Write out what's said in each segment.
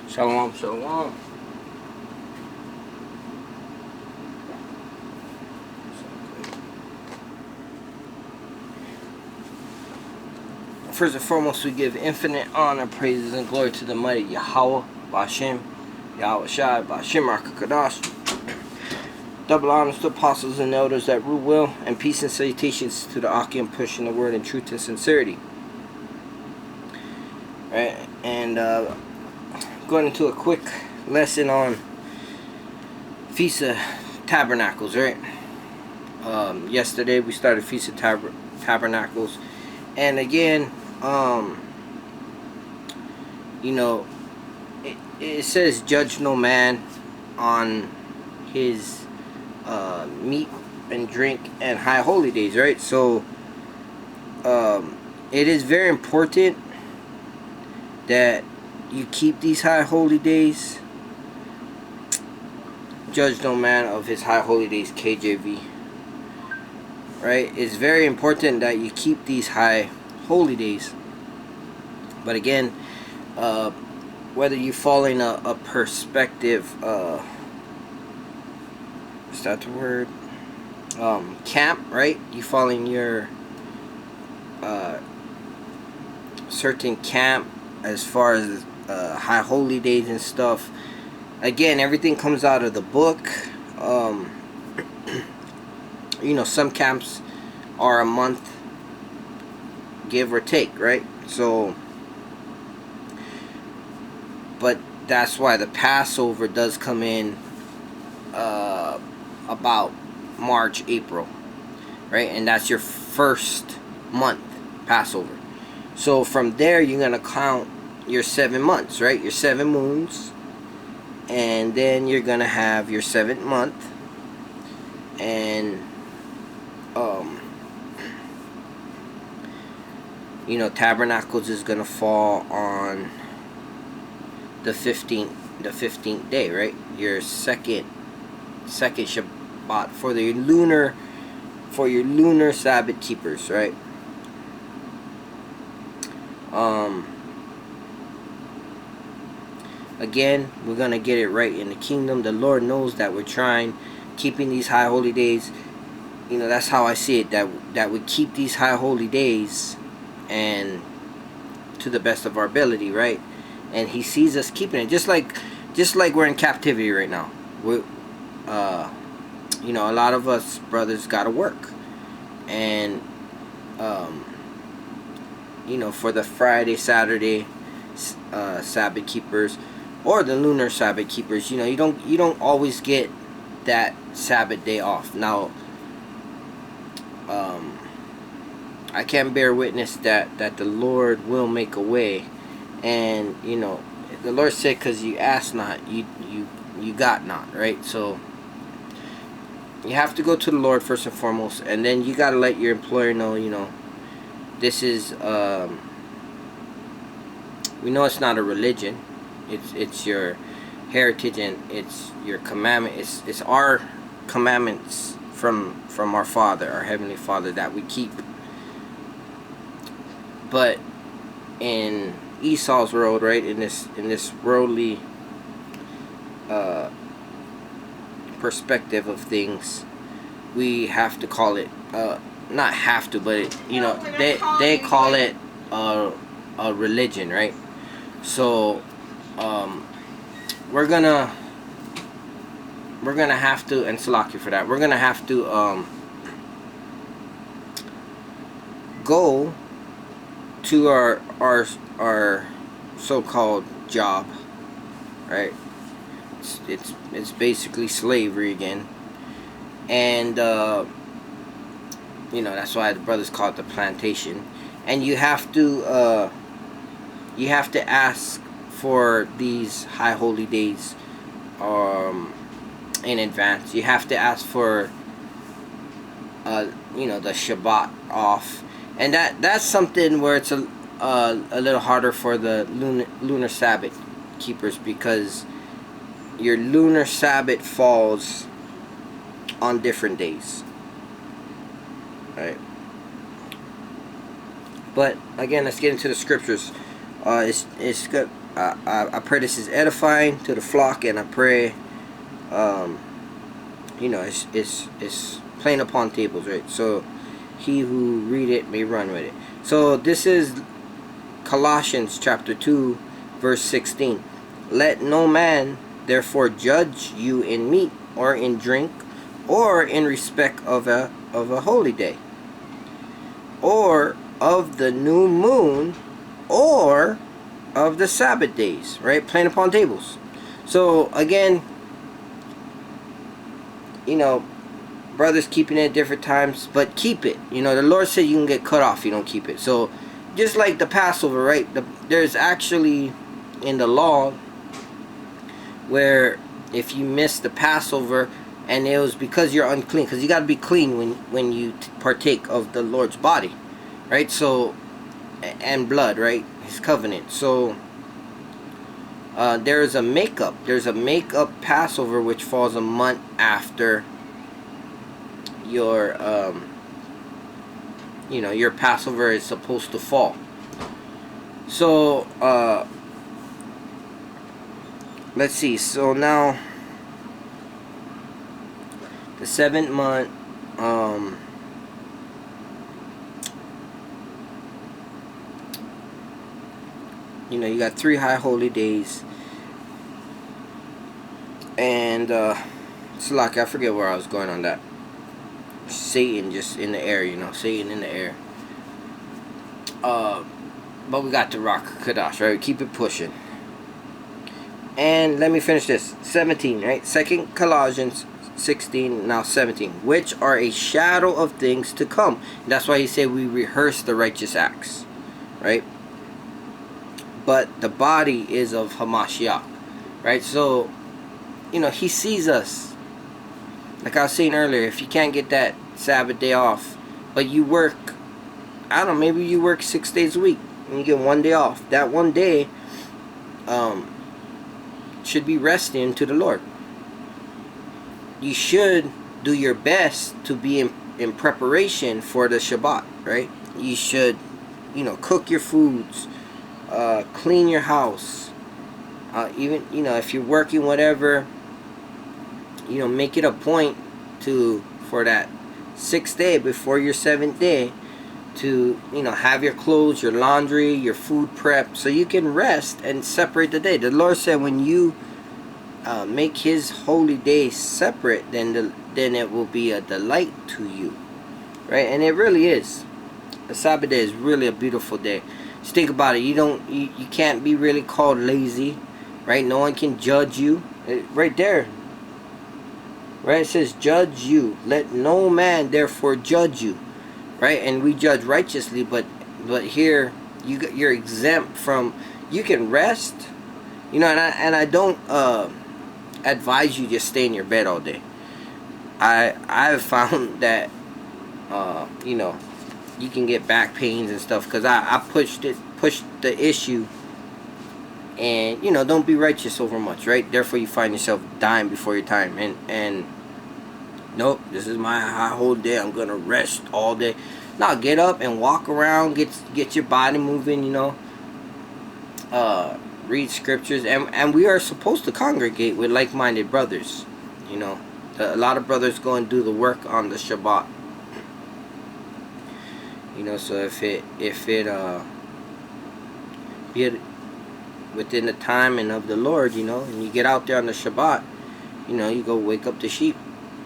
Shalom, shalom. First and foremost, we give infinite honor, praises, and glory to the mighty Yahweh, Bashem, Yahweh Shai, Bashem, Rakakadash. Double honors to apostles and elders that rule well, and peace and salutations to the Akim pushing the word in truth and sincerity. Right, and going into a quick lesson on Feast of Tabernacles, right? Yesterday we started Feast of Tabernacles, and again, you know, it says, "Judge no man on his meat and drink and high holy days," right? So, it is very important that you keep these high holy days. Judge no man of his high holy days, KJV. Right? It's very important that you keep these high holy days. But again, whether you fall in a perspective, is that the word? Camp, right? You fall in your certain camp as far as high holy days and stuff. Again, everything comes out of the book. You know, some camps are a month, give or take, right? So, but that's why the Passover does come in about March, April, right? And that's your first month, Passover. So from there, you're going to count your 7 months, right? Your 7 moons. And then you're going to have your 7th month. And, you know, Tabernacles is going to fall on the 15th day, right? Your second Shabbat for your lunar Sabbath keepers, right? Again, we're gonna get it right in the kingdom. The Lord knows that we're trying, keeping these high holy days. You know, that's how I see it. That we keep these high holy days, and to the best of our ability, right? And He sees us keeping it, just like we're in captivity right now. We, you know, a lot of us brothers gotta work, and you know, for the Friday, Saturday Sabbath keepers, or the lunar Sabbath keepers, you know, you don't always get that Sabbath day off. Now, I can bear witness that the Lord will make a way, and you know, the Lord said, "Because you ask not, you got not," right? So you have to go to the Lord first and foremost, and then you gotta let your employer know, you know, this is we know it's not a religion. It's your heritage, and it's your commandment. It's our commandments from our Father, our Heavenly Father, that we keep. But in Esau's world, right, in this worldly perspective of things, we have to call it not have to, but you know, they call it a religion, right? So we're gonna have to, and Salaki for that, we're gonna have to go to our so-called job, right? It's basically slavery again, and you know, that's why the brothers call it the plantation. And you have to ask for these high holy days in advance. You have to ask for you know, the Shabbat off, and that's something where it's a little harder for the lunar Sabbath keepers, because your lunar Sabbath falls on different days, right? But again, let's get into the scriptures. It's good. I pray this is edifying to the flock, and I pray, you know, it's plain upon tables, right? So he who read it may run with it. So this is Colossians chapter 2 verse 16. Let no man therefore judge you in meat or in drink, or in respect of a holy day, or of the new moon, or of the Sabbath days, right? Plain upon tables. So again, you know, brothers keeping it at different times, but keep it. You know, the Lord said you can get cut off if you don't keep it. So just like the Passover, right? There's actually in the law where if you miss the Passover, and it was because you're unclean, because you got to be clean when you partake of the Lord's body, right? So, and blood, right? His covenant. So there's a makeup Passover, which falls a month after your you know, your Passover is supposed to fall. So let's see. So now the 7th month, you know, you got 3 high holy days, and it's like, I forget where I was going on that. Satan just in the air, you know, Satan in the air. But we got the Rock Kadash, right? Keep it pushing. And let me finish this. 17, right? 2 Colossians 16, now 17. Which are a shadow of things to come. And that's why he said we rehearse the righteous acts, right? But the body is of Hamashiach, right? So, you know, he sees us. Like I was saying earlier, if you can't get that Sabbath day off, but you work, I don't know, maybe you work 6 days a week and you get 1 day off. That 1 day should be resting to the Lord. You should do your best to be in preparation for the Shabbat, right? You should, you know, cook your foods, clean your house, even, you know, if you're working, whatever, you know, make it a point to, for that 6th day before your 7th day, to, you know, have your clothes, your laundry, your food prep, so you can rest and separate the day. The Lord said when you make his holy day separate, then it will be a delight to you, right? And it really is. The Sabbath day is really a beautiful day. Just think about it. You can't be really called lazy, right? No one can judge you. Right there, right? It says judge you. Let no man therefore judge you, right? And we judge righteously, but here you're exempt from. You can rest, you know. And I don't advise you just stay in your bed all day. I've found that you know, you can get back pains and stuff, because I pushed the issue. And, you know, don't be righteous over much, right? Therefore you find yourself dying before your time. And nope, this is my whole day, I'm gonna rest all day. Now get up and walk around, get your body moving, you know. Read scriptures, and we are supposed to congregate with like-minded brothers, you know. A lot of brothers go and do the work on the Shabbat, you know. So if it be within the timing of the Lord, you know, and you get out there on the Shabbat, you know, you go wake up the sheep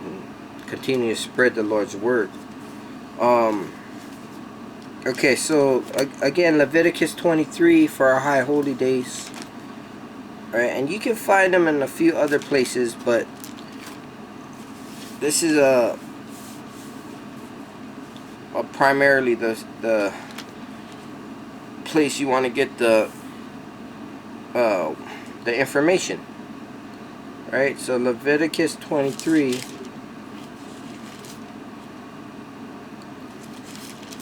and continue to spread the Lord's word. Okay, so again, Leviticus 23 for our high holy days. Alright, and you can find them in a few other places, but this is primarily the place you want to get the information. Right, so Leviticus 23,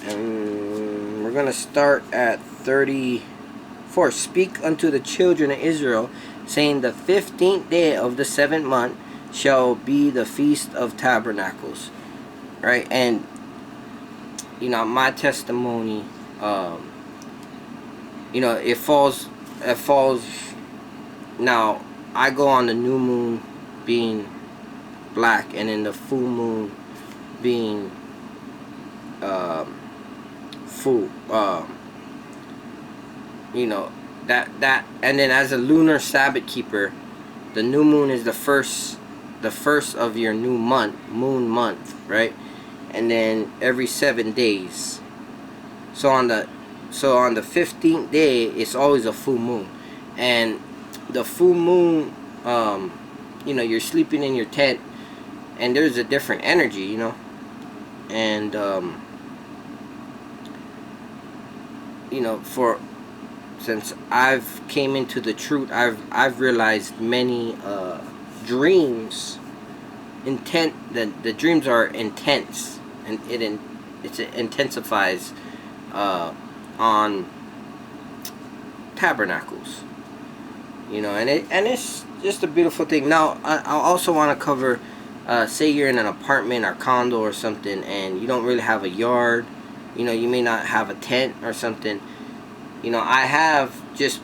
and we're going to start at 34. Speak unto the children of Israel, saying, the 15th day of the 7th month shall be the Feast of Tabernacles. Right, and, you know, my testimony, you know, it falls it falls. Now I go on the new moon being black, and then the full moon being full. You know, that and then as a lunar Sabbath keeper, the new moon is the first of your new moon month, right? And then every 7 days. So on the 15th day, it's always a full moon. And the full moon, you know, you're sleeping in your tent, and there's a different energy, you know. And you know, since I've came into the truth, I've realized many dreams the dreams are intense, and it intensifies on Tabernacles, you know, and it's just a beautiful thing. Now I also want to cover, say you're in an apartment or condo or something, and you don't really have a yard, you know, you may not have a tent or something. You know, I have just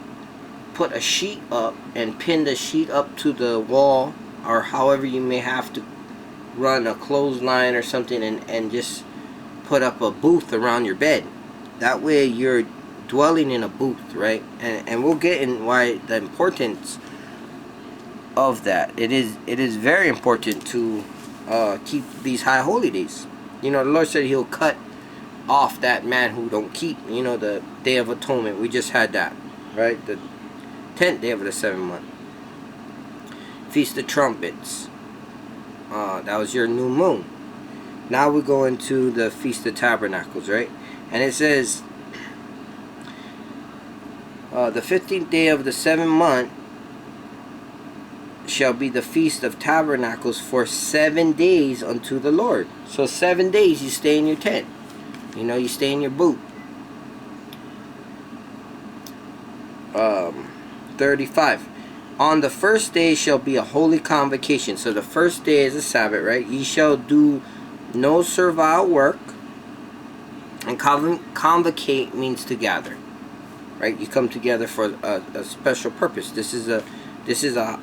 put a sheet up and pinned the sheet up to the wall, or however you may have to run a clothesline or something, and just put up a booth around your bed. That way you're dwelling in a booth, right? And we'll get in why the importance of that. It is very important to keep these high holy days. You know, the Lord said He'll cut off that man who don't keep, you know, the Day of Atonement. We just had that, right? The 10th day of the 7th month. Feast of Trumpets. That was your new moon. Now we go into the Feast of Tabernacles, right? And it says, the 15th day of the 7th month shall be the Feast of Tabernacles for 7 days unto the Lord. So 7 days you stay in your tent. You know, you stay in your booth. 35. On the first day shall be a holy convocation. So the first day is a Sabbath, right? Ye shall do no servile work. And convocate means to gather, right? You come together for a special purpose. This is a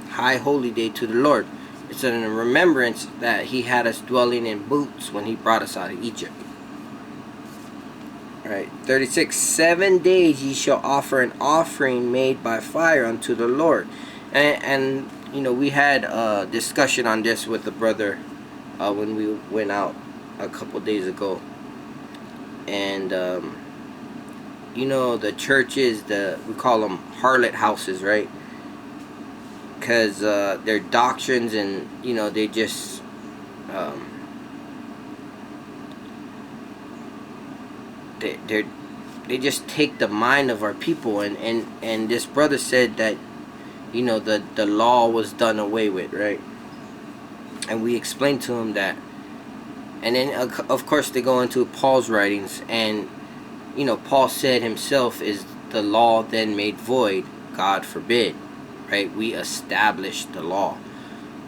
high holy day to the Lord. It's a remembrance that He had us dwelling in booths when He brought us out of Egypt. Right. 36. 7 days ye shall offer an offering made by fire unto the Lord. And you know, we had a discussion on this with the brother when we went out a couple days ago. And you know, the churches, we call them harlot houses, right? Because their doctrines, and you know, they just they just take the mind of our people, and this brother said that, you know, the law was done away with, right? And we explained to him that, and then of course they go into Paul's writings, and you know, Paul said himself, is the law then made void? God forbid, right? We established the law.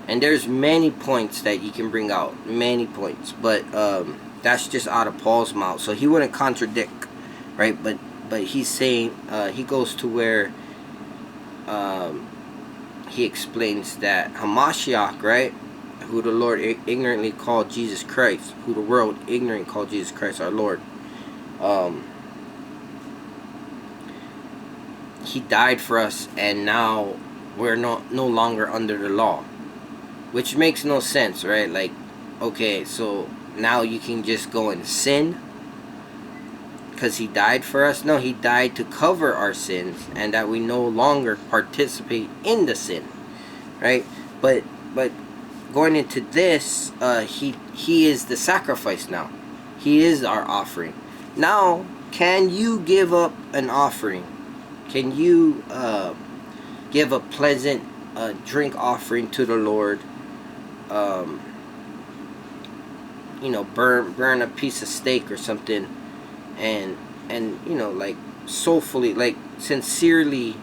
And there's many points that you can bring out, many points, but that's just out of Paul's mouth, so he wouldn't contradict, right? But he's saying, he goes to where he explains that Hamashiach, right, who the Lord ignorantly called Jesus Christ, who the world ignorantly called Jesus Christ our Lord, He died for us, and now we're no longer under the law, which makes no sense, right? Like, okay, so now you can just go and sin because He died for us? No, He died to cover our sins, and that we no longer participate in the sin, right? But going into this, he is the sacrifice now. He is our offering. Now, can you give up an offering? Can you give a pleasant drink offering to the Lord? You know, burn a piece of steak or something, and you know, like soulfully, like sincerely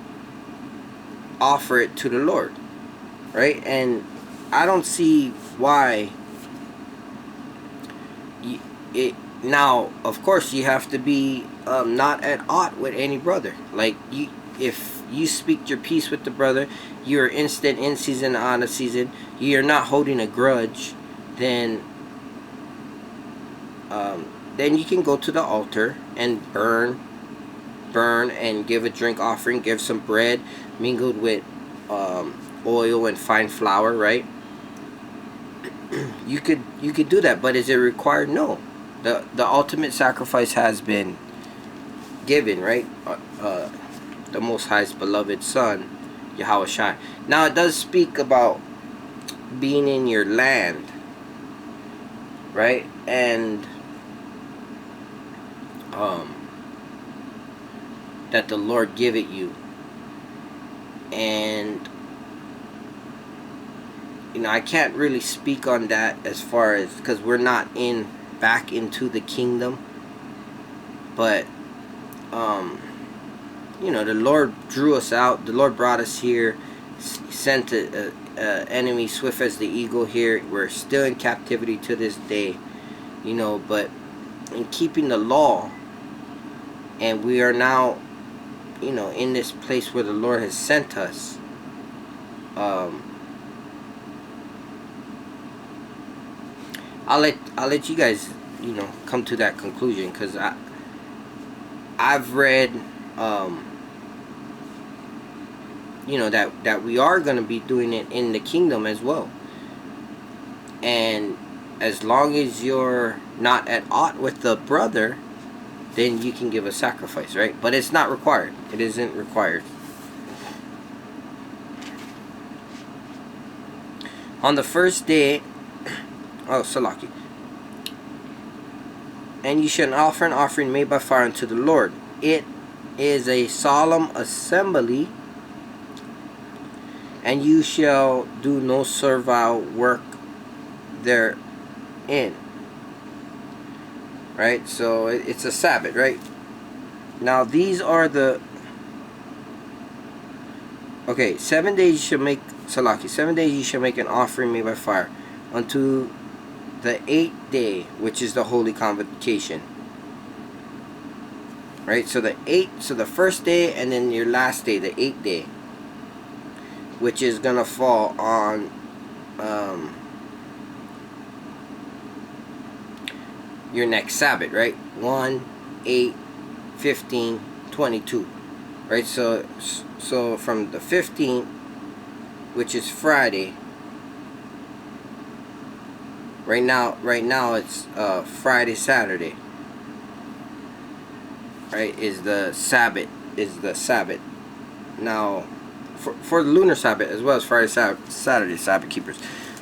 offer it to the Lord, right? And I don't see why Now, of course, you have to be not at odds with any brother. Like, if you speak your peace with the brother, you're instant in season, out of season, you're not holding a grudge, then you can go to the altar and burn and give a drink offering, give some bread mingled with oil and fine flour, right? You could do that, but is it required? No. The ultimate sacrifice has been given, right? The Most High's beloved Son, Yahweh Shai. Now, it does speak about being in your land, right? And that the Lord give it you. And I can't really speak on that as far as, because we're not back into the kingdom. But the Lord drew us out. The Lord brought us here. Sent a enemy swift as the eagle here. We're still in captivity to this day. But in keeping the law, and we are now in this place where the Lord has sent us. I'll let you guys come to that conclusion, because I've read that we are going to be doing it in the kingdom as well. And as long as you're not at odds with the brother, then you can give a sacrifice, right? But it's not required. It isn't required. On the first day, Salaki. And you shall offer an offering made by fire unto the Lord. It is a solemn assembly, and you shall do no servile work therein. Right? So it's a Sabbath, right? Now these are the... Okay, 7 days you shall make... Salaki, 7 days you shall make an offering made by fire unto the 8th day, which is the holy convocation. Right? So the first day, and then your last day, the 8th day, which is gonna fall on your next Sabbath, right? 1, 8, 15, 22. Right? So from the 15th, which is Friday. Right now it's Friday, Saturday. Right? Is the Sabbath. Now, for the lunar Sabbath as well as Friday, Saturday, Sabbath keepers.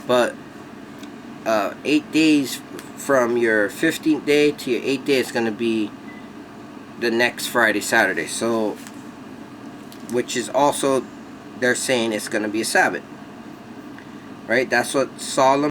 But 8 days from your 15th day to your 8th day is going to be the next Friday, Saturday. So, which is also, they're saying it's going to be a Sabbath. Right? That's what solemn